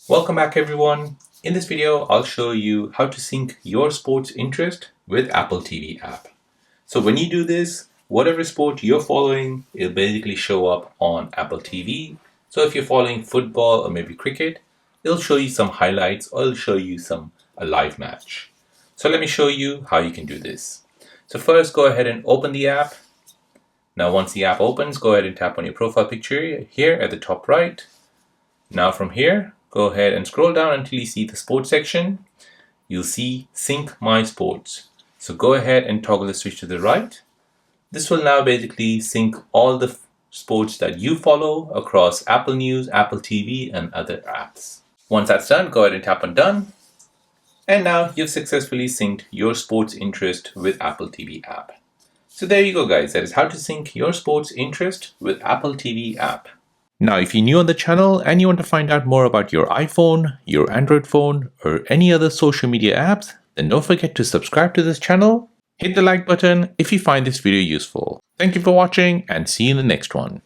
Welcome back everyone. In this video, I'll show you how to sync your sports interest with Apple TV app. So when you do this, whatever sport you're following, it'll basically show up on Apple TV. So if you're following football or maybe cricket, it'll show you some highlights or it'll show you a live match. So let me show you how you can do this. So first, go ahead and open the app. Now once the app opens, go ahead and tap on your profile picture here at the top right. Now from here, go ahead and scroll down until you see the sports section. You'll see Sync My Sports. So go ahead and toggle the switch to the right. This will now basically sync all the sports that you follow across Apple News, Apple TV, and other apps. Once that's done, go ahead and tap on Done. And now you've successfully synced your sports interest with Apple TV app. So there you go, guys. That is how to sync your sports interest with Apple TV app. Now, if you're new on the channel and you want to find out more about your iPhone, your Android phone, or any other social media apps, then don't forget to subscribe to this channel. Hit the like button if you find this video useful. Thank you for watching and see you in the next one.